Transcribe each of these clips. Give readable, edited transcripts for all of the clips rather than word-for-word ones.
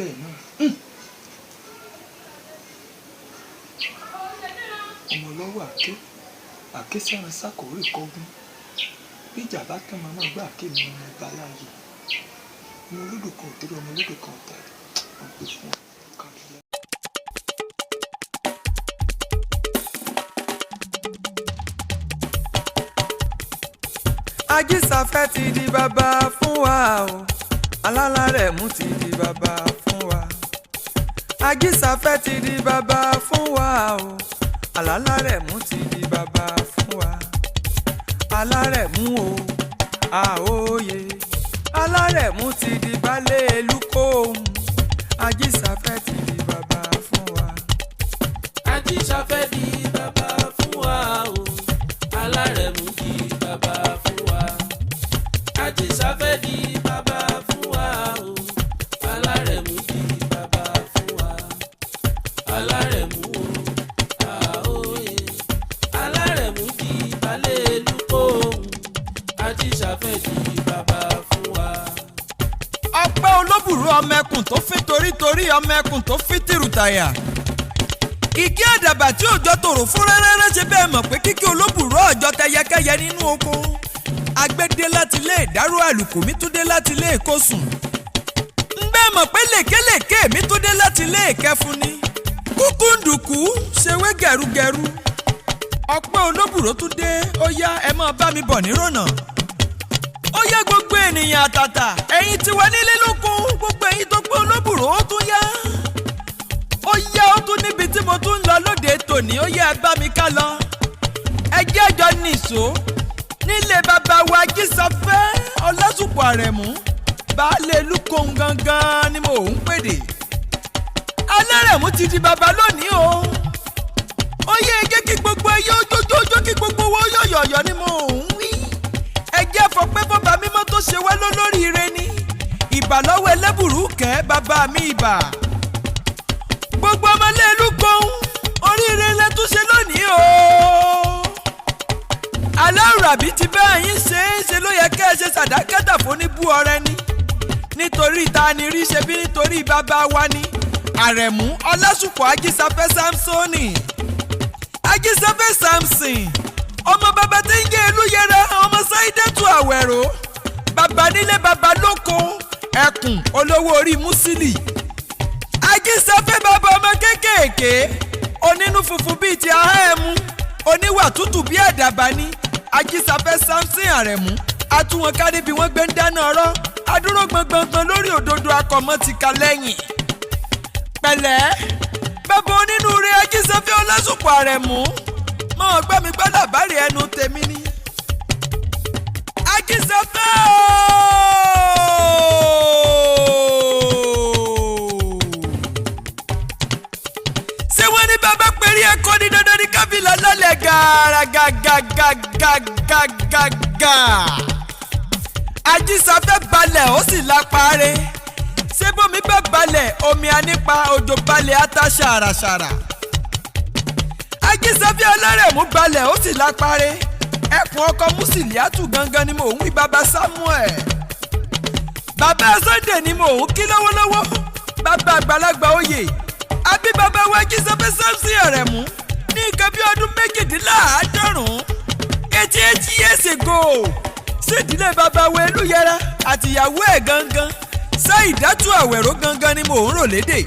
bẹ́ẹ̀ náà. ọmọ lọ́wọ́ àké sẹ́ran sákòórè kọ́gún bí ìjà bá tán màmá gbà ké mi ọmọ ọba láàyè ọmọ olódò kan òtẹ́rẹ́ ọmọ olódò kan òtẹ́rẹ́ wọ́n pè fún káàkiri. AJISAFE ti di bàbá fún wa o, alálàrẹ̀mú ti di bàbá fún wa. AJISAFE ti di bàbá fún wa o, alálàrẹ̀mú ti di bàbá fún wa. Alárẹ̀mú o, àóyè, alárẹ̀mú ti di balẹ lukohun. AJISAFE ti di bàbá fún wa. AJISAFE di bàbá fún wa o, alárẹ̀mú di bàbá fún wa. AJISAFE di bàbá fún wa o, alárẹ̀mú di bàbá fún wa. Alárẹ̀mú o, àóyè, alárẹ̀mú di balẹ lukohun. AJISAFE di bàbá fún wa. Ọpẹ́ olóbùrú ọmọ ẹkùn tó fi torítorí ọmọ ẹkùn tó fi tìrùtàyà. Ìkí àdàbà tí òjò tòrò fún rẹ́rẹ́rẹ́ ṣe bẹ́ẹ̀ mọ̀ pé kíkí olóbùrú ọjọ́ tẹyẹkẹyẹ nínú oko. Agbẹ́dé láti lé ìdárò àlùkò mi tún dé láti lé ìkósùn. Ń bẹ́ẹ̀ mọ̀ pé lèkélèké mi tún dé láti lé ìkẹfun ni. Kúkúndùkú ṣewé gẹ̀rúgẹ̀rú. Ọpẹ́ olóbùrú tún dé, ó yá ẹ máa bá mi bọ̀ nírònà. Ó yá gbogbo ènìyàn àtàtà, ẹ̀yin tí wà nílé lóko, gbogbo ẹ̀yin tó pé olóbùrú ó tún yá. Ó yá ó tún níbi tí mo tún ń lọ lóde tòní, ó yá ẹ bá mi ká lọ. Ẹ jẹ́ àjọ nìṣó nílé bàbá wa AJISAFE Ọlásùpọ̀ Àrẹ̀mú, baálé lukohun gangan ni mo ń pèdè. Alárẹ̀mú ti di bàbá lónìí o. Ó yẹ jẹ́ kí gbogbo ẹyẹ ojoojó kí gbogbo owó yọ̀yọ̀yọ̀ ni mo ń wí. Ẹ jẹ́ fọpẹ́ fọba mímọ́ tó ṣe wá lólóríire ni. Ìbà lọ́wọ́ ẹlẹ́bùrú kẹ́ bàbá mi ìbà. Gbogbo ọmọlé lukohun oríire lẹ tún ṣe lónìí o. Aláwùrábí ti bá yín ṣe ló yẹ kẹ́ ẹ ṣe sàdákẹ́tà fún níbú ọrẹ ni. Nítorí ta ni rí ṣe bí nítorí bàbá wa ni. Àrẹ̀mú Ọlásùpọ̀ AJISAFE Samsoni. AJISAFE Samson ọmọ bàbá tí ń gé ìlú yẹrẹ ọmọ Sáídẹ́tù Àwẹ̀rò. Bàbá nílé bàbá lóko ẹkùn olówó orí Músílì. AJISAFE bàbá ọmọ kéékèèké onínú funfun bíi ti ahẹ́ẹ̀mú oníwà tútù bíi àdàbà ni. AJISAFE Samson Àrẹ̀mú atúwọn kárí bí wọ́n gbé ń dáná ọ̀rọ̀ adúró gbọ̀ngbọ̀ngbọ̀n lórí òdodo akọ̀mọ́ ti ka lẹ́yìn. Pẹ̀lẹ́ bàbá onínúure AJISAFE Ọlásùpọ̀ Àrẹ̀mú mọ̀ gbọ́ mi gbọ́ làbárí ẹnu tèmi ni. AJISAFE ṣé wọ́n ní bàbá pẹ̀lú ẹ̀kọ́ ní dandan ní kábìlà lálẹ́ gàràgàgàgàgàgà. AJISAFE balẹ̀ ó sì lápáre. Ṣé bómi bá balẹ̀ omi anípa òjò balẹ̀ ata ṣàràṣàrà. AJISAFE Alárẹ̀mú balẹ̀ ó sì lápáre. Ẹkùn ọkọ Mùsílíátù gangan ni mò ń wí bàbá Samuel. Bàbá Sunday ni mò ń kí lọ́wọ́lọ́wọ́. Bàbá àgbàlagbà oyè. Àbí bàbá wa AJISAFE Samson Àrẹ̀mú ní nǹkan bí ọdún 98 years ago. Sídìlé bàbá wa Elúyẹra àtìyàwó ẹ̀ gangan Sáídẹ́tù Àwẹ̀rò gangan ni mò ń rò lédè.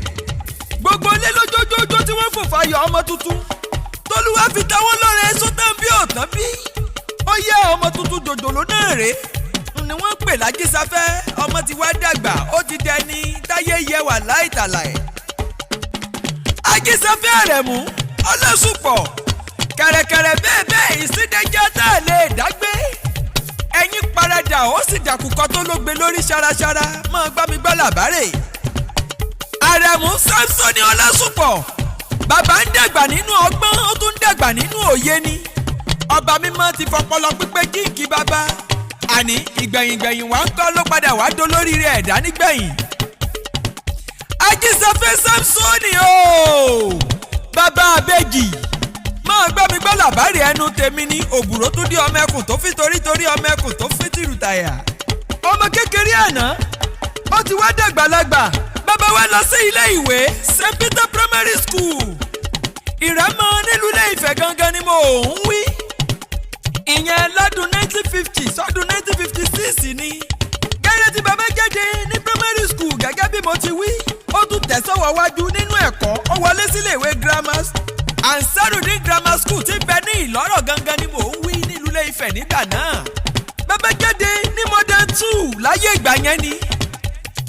Gbogbo ilé lójoojúmọ́ tí wọ́n fò fayọ̀ ọmọ tuntun. Tolúwa fi táwọn lọ́rẹ̀ sọ́tàn bí ọ̀tán bí. Ó yẹ ọmọ tuntun jòjòló náà rèé. Ni wọ́n pè l'AJISAFE ọmọ ti wá dàgbà ó ti dẹni táyé yẹ wà láìtàlàyé. AJISAFE Àrẹ̀mú Ọlásùpọ̀ kẹ̀rẹ̀kẹ̀rẹ̀ bẹ́ẹ̀ ìsídẹ̀jẹ́ tá a lè dágbé. Ẹ̀yin paradà ó sì dàkúkọ tó ló gbé lórí ṣaraṣara máa gbá mi gbọ́ làbárè. Àrẹ̀mú Samsoni Ọlásùpọ̀ bàbá ń dàgbà nínú ọgbọ́n ó tún ń dàgbà nínú òye ni. Ọba mímọ́ ti fọpọlọ pípé jíǹkì bàbá. Àní ìgbẹ̀yìngbẹ̀yìn wá ń kọ́ ló padà wá dolóríire ẹ̀dá nígbẹ̀yìn. AJISAFE Samsoni o bàbá abẹ́jì máa gbọ́ mi gbọ́ làbárè ẹnu tèmi ní òbúrò tún dé ọmọ ẹkùn tó fi torítorí ọmọ ẹkùn tó fi tìrùtàyà. Ọmọ kékeré àná ó ti wá dàgbàlagbà bàbá wa lọ sí ilé ìwé St. Peter Primary School Ìrẹ́mọ nílùú Ilé-Ifẹ̀ gangan ni mo ń wí. Ìyẹn lọ́dún 1950 sọ́dún 1956 ni. Gẹ́gẹ́ tí bàbá jáde ní primary school gẹ́gẹ́ bí mo ti wí. Ó tún tẹ̀sọ́wọ́ wájú nínú ẹ̀kọ́. Ó wọlé sílé ìwé grammar Ansarudeen grammar school tí bẹ ní Ìlọ́rọ̀ gangan ni mo ń wí nílùú Ilé-Ifẹ̀ nígbà náà. Bàbá jáde ní modern 2 láyé ìgbà yẹn ni.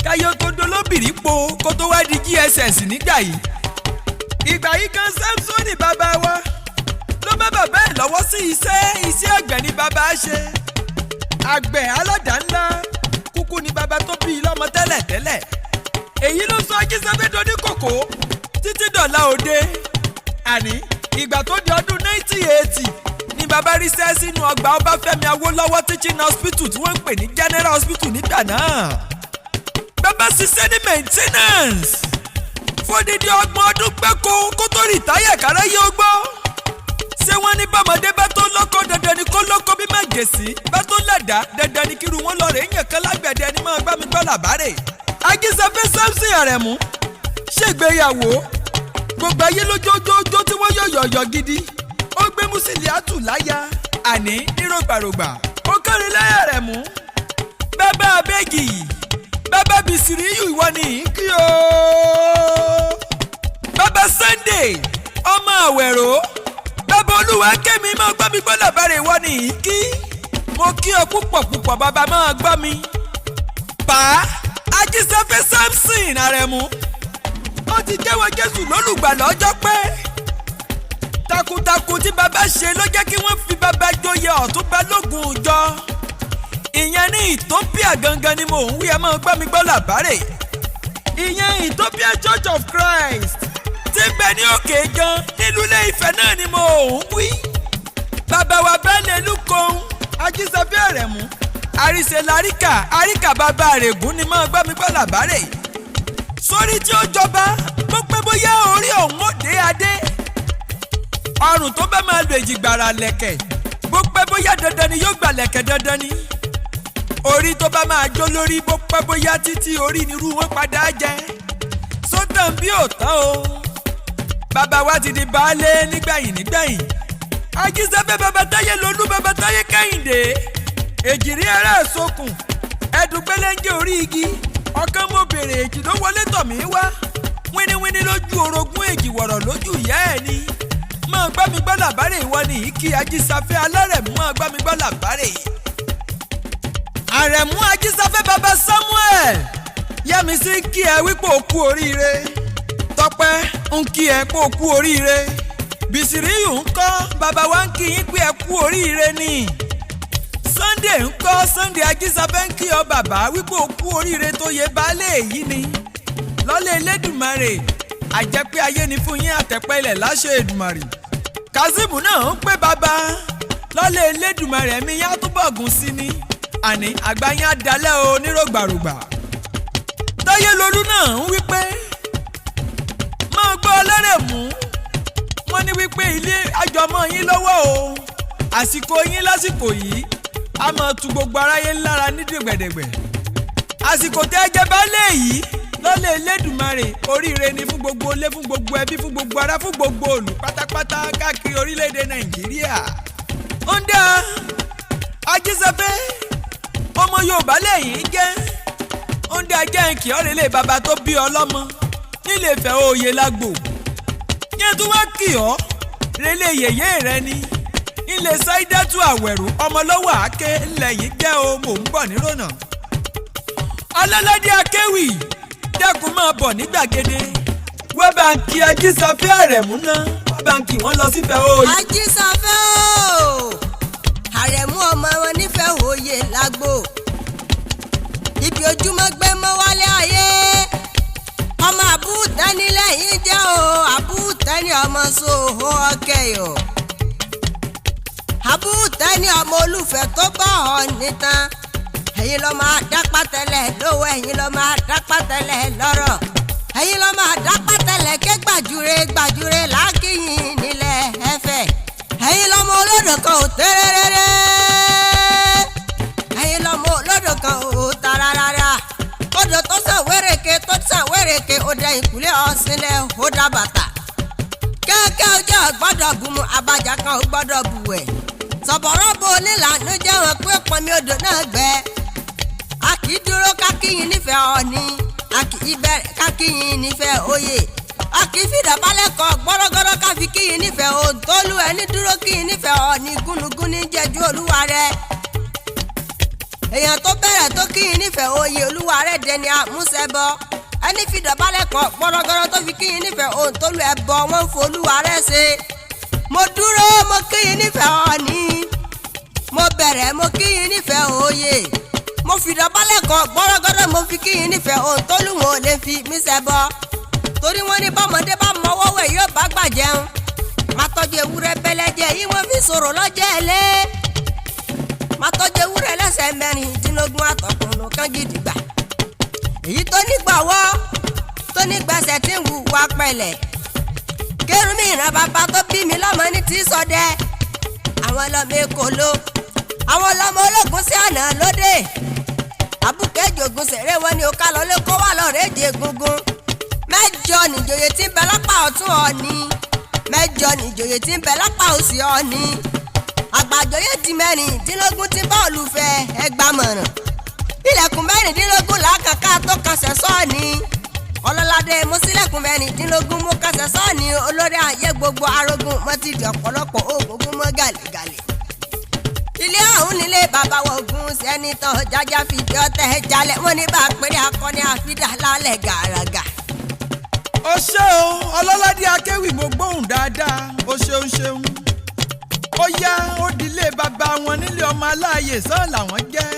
Káyọ̀ tó dolóbìrí po kó tó wá di GSS nígbà yìí. Ìgbà yìí kan Samson ni bàbá wa ló bá bàbá ẹ̀ lọ́wọ́ sí iṣẹ́ àgbẹ̀ ni bàbá ṣe. Àgbẹ̀ aládàá ńlá kúkú ni bàbá tó bí lọ́mọ tẹ́lẹ̀tẹ́lẹ̀. Èyí ló sọ Ajísáfẹ́ doníkòkó títí dọ̀la òde. Àní ìgbà tó di ọdún 1980 ni bàbá ríṣẹ́ sínú ọgbà Ọbáfẹ́mi Awólọ́wọ̀ teaching hospital tí wọ́n ń pè ní general hospital nígbà náà. Bàbá ṣiṣẹ́ ní maintenance fódìdí 30 ọdún gbáko kó tó rìtáyà káráyé ó gbọ́. Ṣé wọ́n ní bọ́mọdé bá tó lọ́kọ́ dandan ni kó lọ́kọ́ bí májèsí bá tó lẹ̀dá dandan ni kírun wọn lọ rè é yàn kán lágbẹ̀dẹ ni máa gbá mi gbọ́ làbárè. Ajísáfẹ́ Samson Àrẹ̀mú ṣègbéyàwó gbogbo ayé lójoojó tí wọ́n yọ̀yọ̀ gidi. Ó gbé Musiliatu láyà àní nírògbàrògbà. Ó kárí láyà Àrẹ̀mú. Bàbá abẹ́gì bàbá Bìsìríyù ìwọ ni kí o. Bàbá Sunday ọmọ Àwẹ̀rò. Bàbá Olúwakẹ́mi máa gbọ́ mi gbọ́ làbárè ìwọ ni kí. Mo kí ọ púpọ̀ bàbá máa gbọ́ mi. Pa Ajísáfẹ́ Samson Àrẹ̀mú. Ó ti jẹ́wọ́ Jésù lólùgbàlà ọjọ́ pẹ́. Takuntakun tí bàbá ṣe ló jẹ́ kí wọ́n fi bàbá joyè ọ̀tún balógun ìjọ. Ìyẹn ní Ethiopia gangan ni mo ń wí ẹ máa gbọ́ mi gbọ́ làbárè. Ìyẹn Ethiopia Church of Christ tí ń bẹ ní òkè gan nílùú Ilé-Ifẹ̀ náà ni mo ń wí. Bàbá wa balẹ lukohun Ajísáfẹ́ Àrẹ̀mú. Àríṣe àríkà bàbá àrègún ni máa gbọ́ mi gbọ́ làbárè. Sórí tí ó jọba bó pẹ́ bóyá orí ọ̀hún ó dé adé. Ọrùn tó bá máa lo èjìgbàrà lẹ̀kẹ̀ bó pẹ́ bóyá dandan ni yóò gbà lẹ̀kẹ̀ dandan ni. Orí tó bá máa jó lórí bó pẹ́ bóyá títí orí nírú wọn padà jẹ. Sótàn bí ò tán o. Bàbá wa ti di baálé nígbẹ̀yìn. Ajísáfẹ́ bàbá Táyé Lolú bàbá Táyé Kẹ́hìndé. Èjìrí ẹ̀rẹ́ sókun ẹ̀dùgbẹ́lẹ́ńjẹ́ orí igi. Ọ̀kan mo bèrè èjì ló wọlé tọ̀ mí wá. Wíníwíní lójú orogún èjì wọ̀rọ̀ lójú ìyá ẹ̀ ni. Máa gbọ́ mi gbọ́ làbárè ìwọ ni kí Ajísáfẹ́ Alárẹ̀mú máa gbọ́ mi gbọ́ làbárè. Àrẹ̀mú Ajísáfẹ́ bàbá Samuel. Yẹ́misí kí ẹ wípé o kú oríire. Tọ́pẹ́ ń kí ẹ pé o kú oríire. Bìsìríyù ń kọ́ bàbá wa ń kí yín pé ẹ kú oríire ni. Sunday ń kọ́ Sunday Ajísáfẹ́ ń kí ọ bàbá wípé o kú oríire tó yẹ baálé èyí ni. Lọ́lẹ̀ Elédùmarè àjẹpẹ́ ayé ni fún yín àtẹ̀pẹ́ ilẹ̀ láṣẹ Èdùmarè. Kazeem náà ń pé bàbá lọ́lẹ̀ Elédùmarè ẹ̀mí yín á túbọ̀ gùn sí ni. Àní àgbà yín á dalẹ̀ o nírògbàrògbà. Táyé Lolú náà ń wípé máa gbọ́ Alárẹ̀mú. Wọ́n ní wípé ilé àjọmọ́ yín lọ́wọ́ o. Àsìkò yín lásìkò yìí a máa tu gbogbo aráyé lára nídìgbẹ̀dẹ̀gbẹ̀. Àsìkò tẹ́ jẹ́ baálé yìí lọ́lẹ̀ Elédùmarè oríire ni fún gbogbo ilé fún gbogbo ẹbí fún gbogbo ará fún gbogbo òlù pátápátá káàkiri orílẹ̀-èdè Nàìjíríà. Ó ń dá Ajísáfẹ́ ọmọ Yorùbá lẹ́yìn jẹ́. Ó ń dá jẹ́ kí ọ̀rẹ́ lè bàbá tó bí ọlọ́mọ nílé Ifẹ̀ òye lágbo. Yẹn tún wá kì ọ́ relé yèyé rẹ ni. Ilé Sáídátù Àwẹ̀rò ọmọlọ́wọ́ àáké ńlẹ̀ yìí jẹ́ o mò ń bọ̀ nírònà. Ololade akewi dákun máa bọ̀ ní gbàgede. Wọ́n bá ń kí Ajísáfẹ́ Àrẹ̀mú náà. Wọ́n bá ń kí wọ́n lọ sífẹ̀ òye. Ajísáfẹ́ o Àrẹ̀mú ọmọ wọn nífẹ̀ẹ́ òye lágbo. Ibi ojúmọ́ gbé mọ́ wálé ayé. Ọmọ àbúùtẹ́ni lẹ́yìn jẹ́ o àbúùtẹ́ni ọmọ sòhó ọkẹyọ̀. Àbúùtẹ́ni ọmọ olùfẹ́ tó bá ọ nìtàn. Ẹ̀yin ló máa dápá tẹ́lẹ̀ lówó ẹ̀yin ló máa dápá tẹ́lẹ̀ lọ́rọ̀. Ẹ̀yin ló máa dápá tẹ́lẹ̀ ké gbàjúre lákìyìn nílẹ̀ Ẹ̀fẹ̀. Ẹ̀yin lọ́mọ olódò kan ò tẹ́rẹ́rẹ́rẹ́. Ẹ̀yin lọ́mọ olódò kan ò tararara. Odò tó sàn wéreke tó sàn wéreke. ọdẹ ìkúlé ọ̀sìnlẹ̀ ó dá bàtà kẹ́kẹ́ ọjọ́ gbọ́dọ̀ bùnmu abájá kan ó gbọ́dọ̀ bùwẹ̀ sọ̀bọ̀rọ̀ bo onílànà jẹ́ wọn pé pọnmi odò náà gbẹ a kì í dúró kákíyìn nífẹ̀ẹ́ ọ̀ọ́ni a kì í bẹ̀rẹ̀ kákíyìn nífẹ̀ẹ́ oyè a kì í fìdàbálẹ̀ kọ gbọ́dọ̀gbọ́dọ̀ káfi kíyìn nífẹ̀ẹ́ òǹtólú ẹni dúró kíyìn nífẹ̀ẹ́ ọ̀ọ́ni gúnugún ní jẹ́jú olúwa rẹ̀ èèyàn tó bẹ̀rẹ̀ tó kíyìn nífẹ̀ẹ́ oyè olúwa rẹ̀ dẹni àmúṣẹbọ ẹni fìdàbálẹ̀ kọ gbọ́dọ̀gbọ́dọ̀ tó fi kíyìn nífẹ̀ẹ́ òǹtólú ẹbọ wọn ń folúwa rẹ̀ ṣe mo dúró mo kíyìn nífẹ̀ẹ́ ọ̀ọ́ni mo bẹ̀rẹ̀ mo kíyìn nífẹ̀ẹ́ oyè mo fìdàbálẹ̀ kọ gbọ́dọ̀gbọ́dọ̀ mo fi kíyìn nífẹ̀ẹ́ òǹtólú wọn ò lè fi mí ṣẹbọ torí wọ́n ní bọ́mọdé bá mọwọ́ wẹ̀ yóò bá gbà jẹun má tọ́jú ewúrẹ́ bẹ́lẹ́jẹ yìí wọ́n fi sọ̀rọ̀ lọ́jọ́ ẹ̀lẹ́ má tọ́jú ewúrẹ́ lẹ́sẹ̀ mẹ́rìndínlógún àtọkùnrin kan gidigba èyí tó nígbàwọ́ tó nígbàsẹ̀ tí ń wù wá pẹ̀lẹ́ kérúmì ìran bàbá tó bí mi lọ́mọ ní tí sọdẹ àwọn ọlọ́mọ èkó ló àwọn ọlọ́mọ ológun sí àná lóde àbùkẹ́ jògùn sèré wọn ni ó ká lọ lé kó wà lọ́ọ̀rẹ́ èdè egungun mẹ́jọ nìjòyè tí ń bẹ lápá ọ̀tún Ọọ̀ni mẹ́jọ nìjòyè tí ń bẹ lápá òsì Ọọ̀ni àgbàjòyè di mẹ́rìndínlógún tí bọ́ọ̀lù fẹ́ ẹgbàmọ̀ràn ilẹ̀kùn mẹ́rìndínlógún làákàká tó kàṣẹ sọ́ọ̀ni ọlọ́ládé mo sílẹ̀kùn mẹ́rìndínlógún mo kàṣẹ sọ́ọ̀ni olórí ayé gbogbo arógún mo ti di ọ̀pọ̀lọpọ̀ oògùn mọ́ gàlẹ́gàlẹ́ ilé ọ̀hún nílé bàbá wọ̀gùn sẹ́nitọ̀ jájá fìdí ọ̀tẹ̀ jalè wọ́n ní bá a pèrè akọni àfidà lálẹ́ gàràgà. ó ṣé o ọlọ́ládé akéwì mo gbóhùn dáadáa ó ṣeun ṣeun ó yá ó dilé bàbá wọn nílé ọmọ aláàyè sàn làwọn jẹ́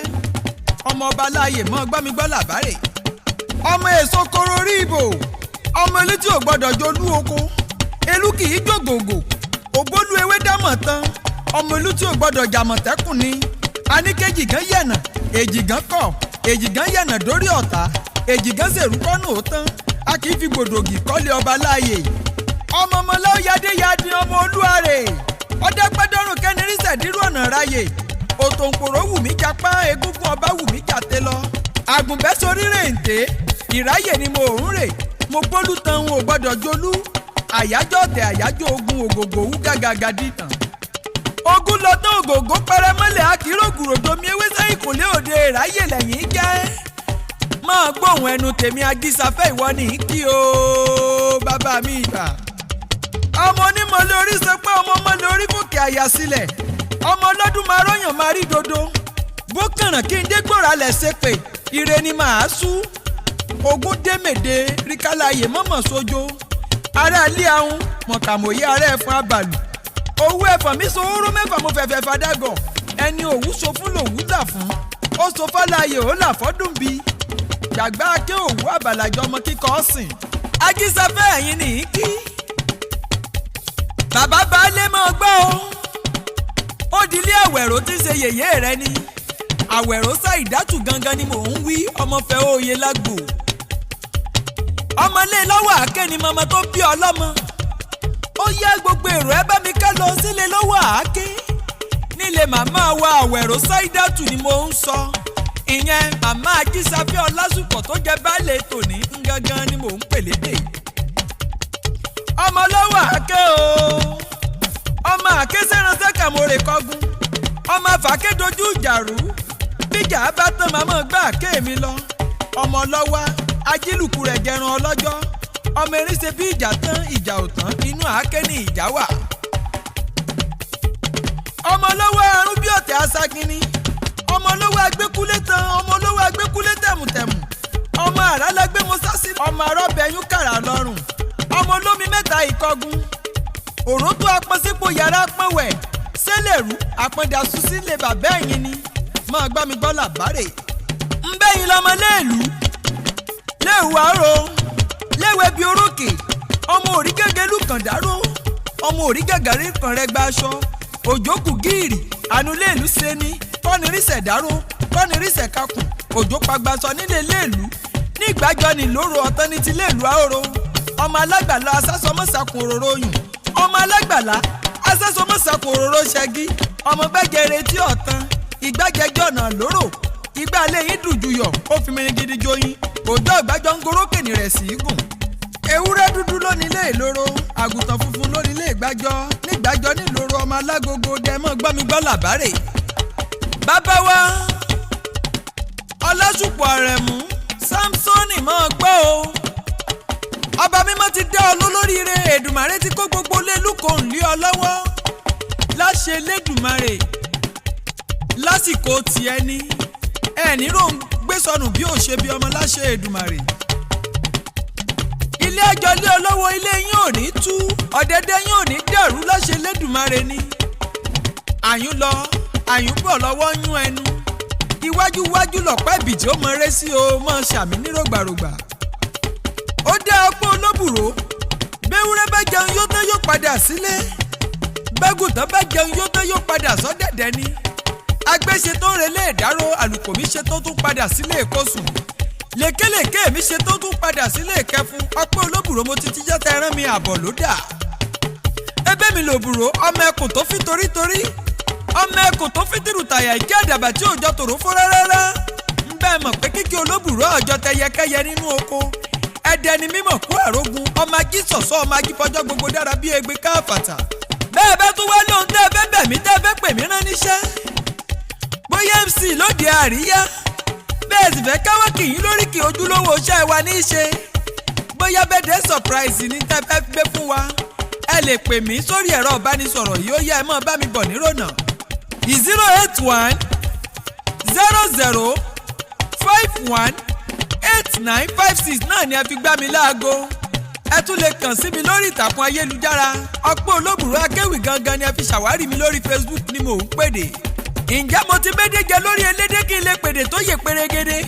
ọmọ ọba aláàyè mọ́ gbọ́migbọ́ làbárè ọmọ èso koro rí ibò ọmọ ilé tí ò gbọ́dọ̀ jolú oko elú kì í jògògò ògbólú ewé dámọ̀ tán ọmọ ìlú tí ò gbọ́dọ̀ jàmọ̀tẹ́kùn ni aníkejì gan yẹ̀nà èjì gan kọ̀ èjì gan yẹ̀nà dórí ọ̀tá èjì gan ṣèrú kọ́nù ó tán a kì í fi gbòdògì kọ́lé ọba láàyè ọmọ ọmọlá yadé yadé ọmọ olúwarè ọdẹgbẹdọrùn kẹnirísẹ dírú ọ̀nà ráyè òtòǹkòrò wù mí japa egúngún ọba wù mí jàté lọ àgùnbẹ́sórí rèǹté ìráyè ni mo ń rè mo gbólú tan ò gbọ́dọ̀ jolú àyájọ́ ọ̀tẹ̀ àyájọ́ ogun ògògò wú gàgàgà dìtàn ogun lọ tán ògògó pẹrẹmọlẹ akírògùròdò mi ewé sẹ́yìn kò lé òde ìráyè lẹ́yìn jẹ́ máa gbóhùn ẹnu tèmi ajísafẹ́ ìwọ ní kí o bàbá mi ìbà ọmọ onímọ̀lẹ́ orí sọ pé ọmọ ọmọlẹ́ orí fòkè àyà sílẹ̀ ọmọ ọlọ́dún máa rọ́yàn máa rí dodo bó kàràn kí n dé gbòòrà lẹ̀ ṣe pé ire ni màá sú ogún démèdè ríkàláyè mọ́mọ́ sójó ará ilé ahun mọ̀kàmọ̀yé ará ẹ̀fọn abàlù owó ẹ̀fọn mi so oró mẹ́fà mo fẹ̀fẹ̀ fàdágọ̀ ẹni òwú so fún lòwú là fún ó so fàlàyé ó là fọ́dún bí gbàgbá aké òwú àbàlàjọ ọmọ kíkọ́ ọ̀sìn ajísafẹ́ ẹ̀yìn nìyí kí bàbá baálé máa gbọ́ ó dilé àwẹ̀rò tí ń ṣe yèyé rẹ ni àwẹ̀rò sá ìdátù gangan ni mò ń wí ọmọfẹ́ òye lágbo ọmọlé lọ́wọ́ àáké ni màmá tó bí ọlọ́mọ ó yá gbogbo èrò ẹ bá mi ká lọ sílé lọ́wọ́ àáké nílé màmá wa àwẹ̀rò sá ìdátù ni mò ń sọ ìyẹn màmá ajísafẹ́ ọlásùpọ̀ tó jẹ baálé tòní gangan ni mò ń pèlè dè ọmọ lọ́wọ́ àáké o ọmọ àáké sẹ́ranṣẹ́ kàmórè kọ́gun ọmọ àfàké dojú ìjà rú bíjà bá tán màmá gbá àáké mi lọ ọmọ lọ́wọ́ ajílùkù rẹ̀ jẹran ọlọ́jọ́ ọmọ erin ṣe bí ìjà tán ìjà ò tán inú àáké ní ìjà wà ọmọ lọ́wọ́ arún bí ọ̀tẹ̀ aṣáginni ọmọ lọ́wọ́ agbékúlé tán ọmọ lọ́wọ́ agbékúlé tẹ̀mùtẹ̀mù ọmọ àràlágbé mọ́sásí ọmọ arọ́bẹ̀yún kàrà lọ́rùn ọmọ olómi mẹ́ta ìkọgun òró tó apọ́n sípò yàrá pọ́nwẹ̀ sẹ́lẹ̀rú àpọ́ndàsú sílé bàbá ẹ̀yìn ni máa gbá mi gbọ́ làbárè ń bẹ́yìn lọ́mọ léèlú léèwù àárò léèwẹ̀ bíi orókè ọmọ òrí gẹ́gẹ́ lùkàndáró ọmọ òrí gẹ́gẹ́rí kan rẹ̀ gba aṣọ òjòkù gíìrì ànúléèlú sẹ́ni kọ́nirísẹ̀ dáró kọ́nirísẹ̀ kakùn òjò pagbaṣọ nílé léèlú ní ìgbàjọ ní lóru ọ̀tán ní ti léèlú àóró ọmọ alágbàlá asásọmọ́sàkùn òróró yùn ọmọ alágbàlá asásọmọ́sàkùn òróró ṣẹ́gi ọmọ gbẹ́gẹ́rẹ́ tí ọ̀tán ìgbàgẹ́jọ́ ọ̀nà lóró ìgbà lẹ́yìn dùjúyọ̀ ó fi mìíràn gidi joyin òjò ìgbàjọ́ ń gorókè ní rẹ̀ sí í gùn ewúrẹ́ dúdú ló nílé ìloro àgùntàn funfun ló nílé ìgbàjọ nígbàjọ níloro ọmọ alágogo dẹmọ gbọmi gbọ làbárè. bàbá wa ọlásùpọ̀ àrẹ̀mú samsoni máa gbọ́ o. ọba mímọ́ ti dá ọ lólóríire èdùmàrè ti kó gbogbo lé lukohun lé ọ lọ́wọ́ láṣẹ lẹ́dùmarè lásìkò tiẹ̀ ní ẹni rò ń gbé sọnù bí ò ṣe bí ọmọ láṣẹ èdùmàrè. ilé ẹjọ́ lé olówó ilé yín ò ní tú ọ̀dẹ̀dẹ̀ yín ò ní dẹ̀rú láṣẹ lẹ́dùmarè ni. àyùn lọ àyùn bọ̀ lọ́wọ́ yún ẹnu iwájú wájú lọ̀pá ibì tí ó mọ eré sí o mọ ṣàmì ní rògbàrògbà. ó dé ọpọ́ olóbùrò béwúrẹ́ bá jẹun yóò tán yóò padà sílé bẹ́gùtàn bá jẹun yóò tán yóò padà sọ́dẹ̀dẹ̀ ni. agbéṣe tó ń relé ìdárò àlùkò mi ṣe tó tún padà sílé ìkósùn lékelèké mi ṣe tó tún padà sílé ìkẹfun ọpẹ́ olóbùrò mo ti jíjẹ́ tẹ ẹran mi àbọ̀ ló dà. ẹbẹ́ mi lòbùrò ọmọ ẹkùn tó fi torítorí ọmọ ẹkùn tó fi tìrùtàyà ìjẹ́ àdàbà tí òòjọ́ tòrò fún rárá ń bẹ́ẹ̀ mọ̀ pé kíkí olóbùrò ọjọ́ tẹyẹkẹyẹ nínú oko ẹ̀dẹ̀ ni mímọ̀ kú àrógun ọmọ ají sọ̀sọ́ ọmọ ají fọjọ́ gbogbo dára bí egbe káfàtà. bẹ́ẹ̀ bá tún wá lóhun tẹ́ ẹ fẹ́ bẹ̀ mí tẹ́ ẹ fẹ́ pè mí rán níṣẹ́ bóyá MC lóde àríyá bẹ́ẹ̀ sì fẹ́ káwọ́ kì í lórí kí ojúlówó iṣẹ́ wa ní í ṣe bóyá bẹ́ẹ̀dẹ̀ surprise ní tẹ́ fẹ́ gbé fún wa ẹ lè pè mí sórí ẹ̀rọ ìbánisọ̀rọ̀ yìí ó yẹ ẹ mọ́ bá mi bọ̀ nírònà 081 00 51 8956 náà ni ẹ fi gbá mi láago. ẹ tún lè kàn sí mi lórí ìtàkùn ayélujára ọpẹ́ olóbùrò akéwì gangan ni ẹ fi ṣàwárí mi lórí Facebook ni mò ń pèdè. ǹjẹ́ mo ti méde jẹ lórí elédè kí n lè pèdè tó yè pérégedé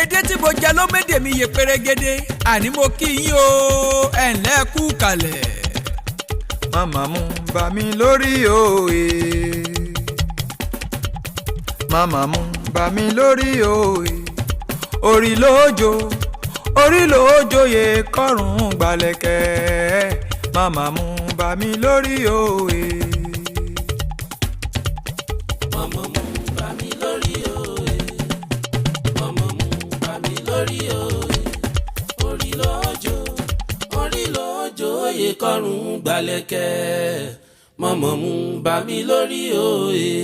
èdè tí mo jẹ ló méde mi yè pérégedé àní mo kí yín o ẹ̀ ǹlẹ́ kú kalẹ̀. màmá mú bá mi lórí òye màmá mú bá mi lórí òye orí lójó yẹ kọ́rùn gbalẹ̀kẹ́ màmá mú bá mi lórí òye. màmá mú bá mi lórí òye màmá mú bá mi lórí òye orí lójó yẹ kọ́rùn gbalẹ̀kẹ́ màmá mú bá mi lórí òye.